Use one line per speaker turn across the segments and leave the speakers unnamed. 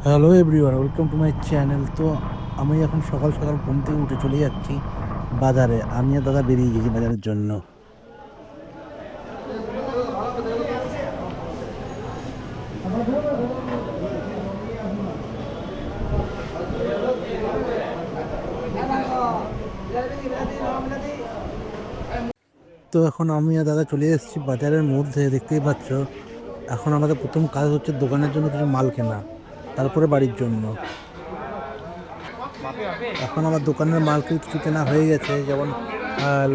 Hello everyone, welcome to my channel. তো আমি এখন সকাল সকাল ঘুম থেকে উঠে চলে যাচ্ছি বাজারে। আমি আর দাদা বেরিয়ে গেছি বাজারের জন্য। তো এখন আমি আর দাদা চলে এসেছি বাজারের মধ্যে, দেখতেই পাচ্ছ। এখন আমাদের প্রথম কাজ হচ্ছে দোকানের জন্য কিছু মাল কেনা, তারপরে বাড়ির জন্য। এখন আমার দোকানের মাল কিছু কেনা হয়ে গেছে, যেমন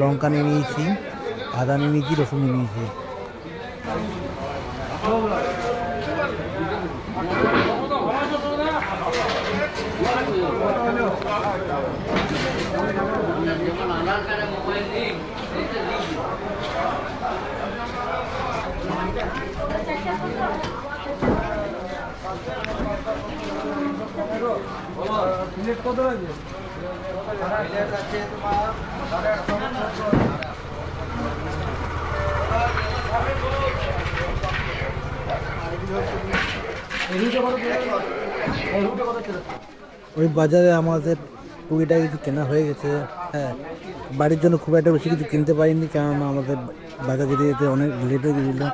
লঙ্কা নিয়ে নিয়েছি, আদা নিয়ে নিয়েছি, রসুন নিয়ে নিয়েছি। ওই বাজারে আমাদের টুকিটাকি কিছু কেনা হয়ে গেছে। হ্যাঁ, বাড়ির জন্য খুব একটা বেশি কিছু কিনতে পারিনি, কেননা আমাদের বাজার যেতে যেতে অনেক লেট হয়ে গেছিলো।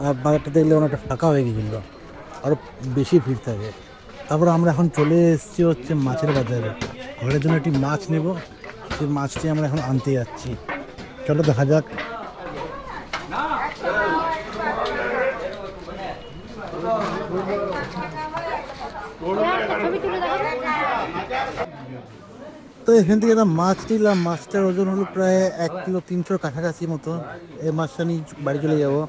আর বাজারটা দেখলে অনেকটা ফাঁকা হয়ে গেছিলো, আরও বেশি ভিড় থাকে। তারপরে আমরা এখন চলে এসেছি হচ্ছে মাছের বাজারে। ঘরের জন্য একটি মাছ নেব, সেই মাছটি আমরা এখন আনতে যাচ্ছি। চলো দেখা যাক। তো এখান থেকে একটা মাছ নিলাম। মাছটার ওজন হলো প্রায় 1 কিলো 300 কাছাকাছি মতো। এই মাছটা নিয়ে বাড়ি চলে যাবো।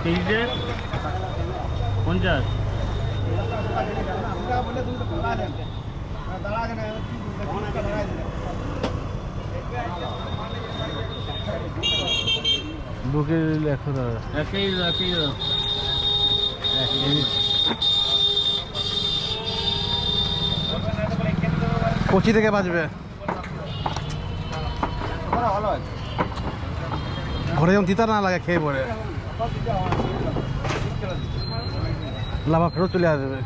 কেজিতে 50।
বুকে 100 টাকা।
1 কেজি দাও, 1 কেজি দাও।
কচি থেকে বাঁচবে, ঘরে যেমন তিতা না লাগে খেয়ে পরে লাভা ফেরত চলে আসবে।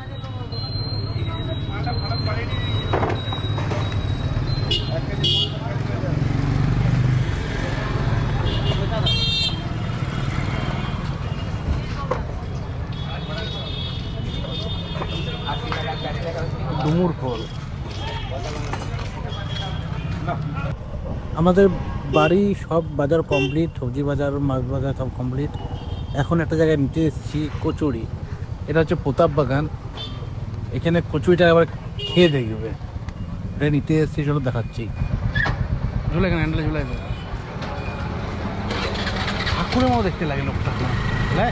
ডুমুর ফল। আমাদের বাড়ি সব বাজার কমপ্লিট, সবজি বাজার, মাছ বাজার সব কমপ্লিট। এখন একটা জায়গায় নিতে এসেছি কচুরি। এটা হচ্ছে প্রতাপ বাগান। এখানে কচুরিটা আবার খেয়ে দেখবে। এটা নিতে এসেছি, চলো দেখাচ্ছি। ঝুলে কেন হ্যান্ডেলে ঝুলাই দেবে, ঠাকুরের মতো দেখতে লাগে লোকটা। বুঝলে,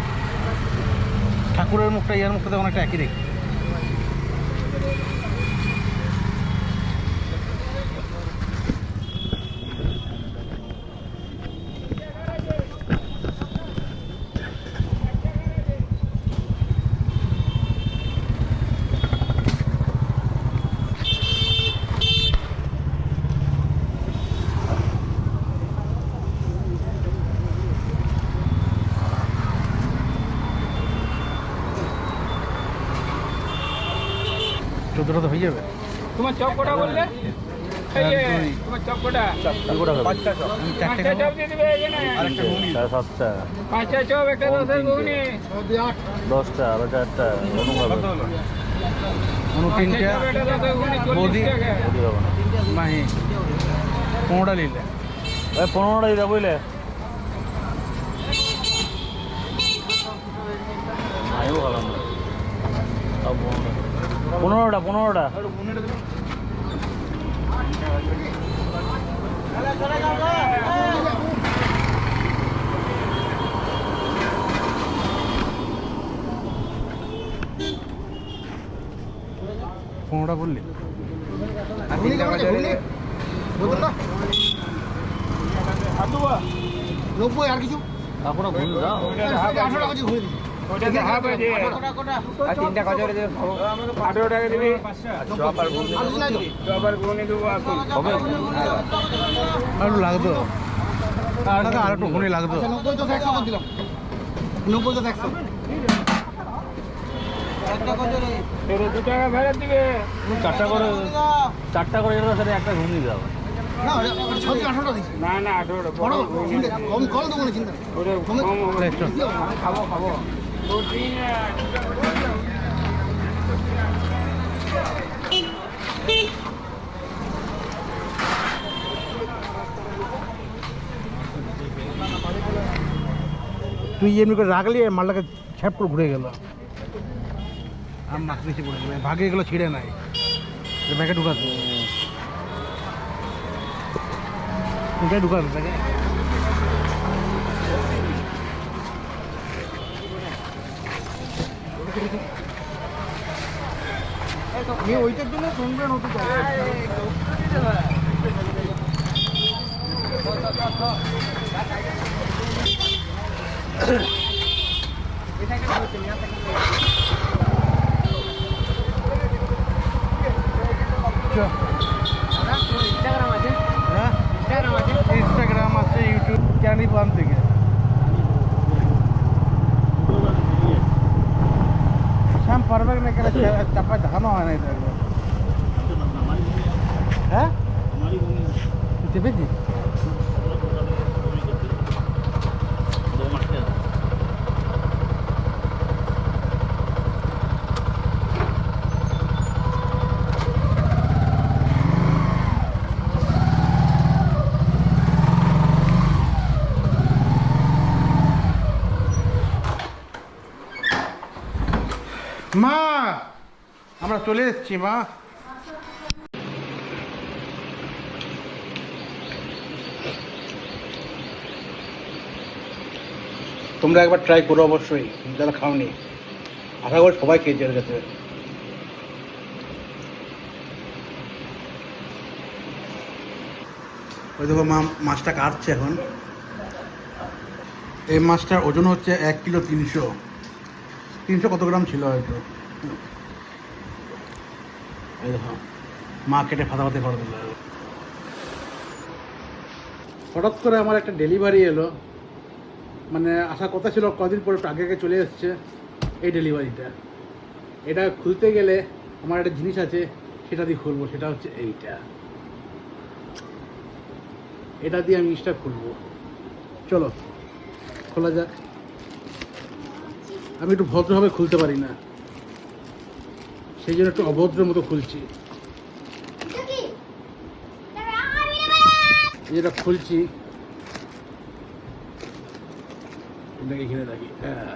ঠাকুরের মুখটা ইয়ার মুখটা তো অনেকটা একই দেখতে। চোদ্দটা তো হয়ে যাবে।
তোমার চপ কটা বললে? তোমার চপ কটা?
চারটে
চপ দিয়ে দিবে এখানে।
7টা,
5টা চপ, একটা 10-এর ঘুগনি।
10টা, আরো 4টা।
তিনটে
5টা চপ, একটা 10-এর ঘুগনি, 40 টাকা।
মাহি 15টা নিলে
15টা দিটা বুঝলে। আমিও ভালো না। 15টা।
পনেরোটা বললি?
বোতল না? 90 আর কিছু?
আপনারা ঘুরে যাও
ওটাতে হাফ আছে আর তিনটা কচুরি দেব 18 টাকা দিবি চপার গুনে দেবো এখন
হবে
আর লাগতো আর একটু ঘুরে লাগতো
90 তো 100 করে দিলাম 90 তো 100 একটা কচুরি
এর 2 টাকা ফেরত দিবে
চারটা করে এটা সাথে একটা ঘুম দিয়ে যাবে
না ওটা 18টা দিছি
না না 18
বড় কম কম দেবো না চিন্তা নেই।
ওরে কম হবে খাবো দু তিন
তুই এমনি করে রাখলি মালটাকে ছ্যাপ করে ঘুরে গেল আর মাছ নিচে পড়ে গেল ভাগে এগুলো ছিঁড়ে নাই ব্যাগে ঢুকাতো ওটাই ঢুকাতো ব্যাগে ওইটার জন্য শুনবেন ওটা ইনস্টাগ্রাম আছে ইউটিউব চ্যানেল ওয়ান থেকে শ্যাম পারবে না কেন চাপা ধানো হয় না এটা হ্যাঁ চেপেছি মা আমরা চলে এসেছি মা তোমরা একবার ট্রাই করো অবশ্যই যারা খাওনি আশা করি সবাই খেয়েছে এর কাছে ওই দেখো মা মাছটা কাটছে এখন এই মাছটার ওজন হচ্ছে 1 কিলো 300 কত গ্রাম ছিল হয়তো এই দেখো মা কেটে ফাটাফাতি করে দিল হঠাৎ করে আমার একটা ডেলিভারি এলো মানে আসার কথা ছিল কদিন পরে আগে চলে এসছে এই ডেলিভারিটা এটা খুলতে গেলে আমার একটা জিনিস আছে সেটা দিয়ে খুলবো সেটা হচ্ছে এটা দিয়ে আমি জিনিসটা খুলবো চলো খোলা যাক আমি একটু ভদ্রভাবে খুলতে পারি না সেই জন্য একটু অভদ্রের মতো খুলছি যেটা খুলছি এটাকে ঘিরে রাখি হ্যাঁ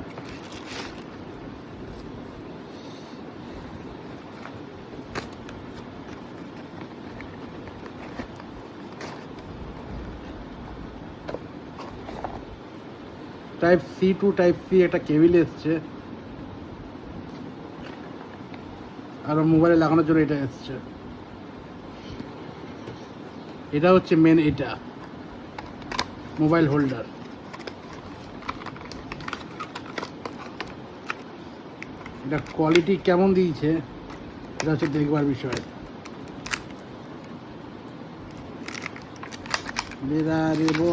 type C to type C একটা কেবিল এসছে আর মোবাইলে লাগানোর জন্য এটা এসছে এটা হচ্ছে মেন এটা মোবাইল হোল্ডার এটা কোয়ালিটি কেমন দিয়েছে এটা হচ্ছে দেখবার বিষয় রেবো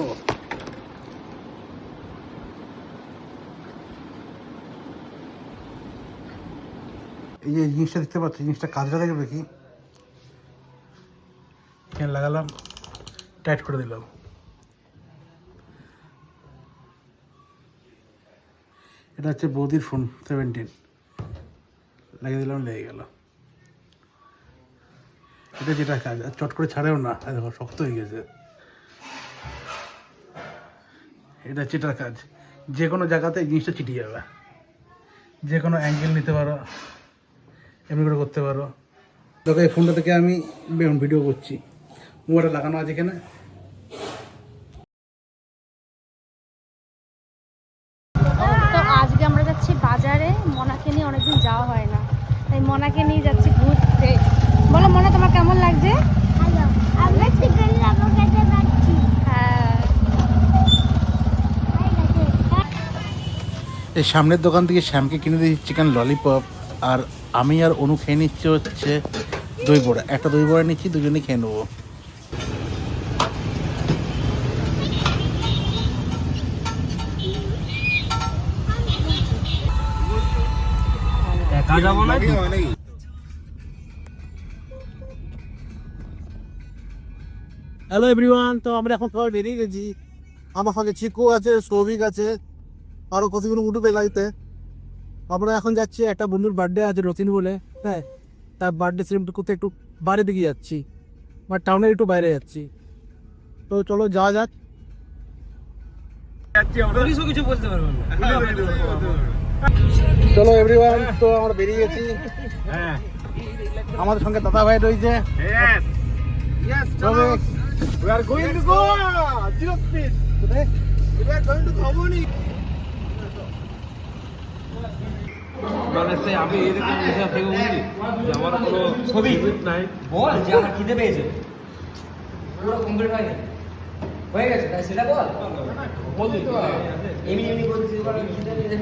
এই যে জিনিসটা দেখতে পাচ্ছি জিনিসটা কাজটা দেখবে কি ফ্যান লাগালাম টাইট করে দিলাম এটা হচ্ছে বৌদির ফোন 17 লাগিয়ে দিলাম লেগে গেল এটা যেটা কাজ আর চট করে ছাড়েও না দেখো শক্ত হয়ে গেছে এটা হচ্ছে এটার কাজ যে কোনো জায়গাতে এই জিনিসটা চিটিয়ে যাবে যে কোনো অ্যাঙ্গেল নিতে পারো এমনি করে করতে পারো দেখো এই ফোনটা থেকে আমি ভিডিও করছি মোবাইলটা লাগানো আছে এখানে
তো আজকে আমরা যাচ্ছি বাজারে মনাকে নিয়ে অনেকদিন যাওয়া হয় না তাই মনাকে নিয়ে যাচ্ছি ঘুরতে বলো মনা তোমার কেমন লাগছে
আমরা চিকেন লাগো খেতে পাচ্ছি
হ্যাঁ
এই সামনের দোকান থেকে শ্যামকে কিনে দিয়েছি চিকেন ললিপপ, আর আমি আর অনু খেয়ে নিচ্ছে হচ্ছে দই বড়া। একটা দই বড়া নিচ্ছি, দুজনে খেয়ে নেবো। হ্যালো এভরিওয়ান, তো আমরা এখন সবাই বেরিয়ে গেছি। আমার সঙ্গে চিকু আছে, সৌভিক আছে, আরও কতগুলো উঠবে লাইতে। আমরা এখন যাচ্ছি, একটা বন্ধুর বার্থডে আছে রতিন বলে, হ্যাঁ, তার বার্থডে সেলিব্রেট করতে একটু বাইরে দিকে যাচ্ছি, বা টাউনের একটু বাইরে যাচ্ছি। তো চলো যাওয়া যাক।
কিছু বলতে পারবো না।
চলো এভরিওয়ান, তো আমরা বেরিয়ে গেছি।
হ্যাঁ,
আমাদের সঙ্গে দাদা ভাই রয়েছে। চলো।
We are going to go zero speed.
কোথায়?
We are going to Thavoni.
মানে সে আমি এরকম হিসাব থেকে বুঝলি যে আমার কোনো ছবি নাই।
বল যে আমার খিদে পেয়েছে পুরো কমপ্লিট হয়নি, হয়ে গেছে তাই সেটা বল। এমনি এমনি বলছিস বল খিদে পেয়েছে।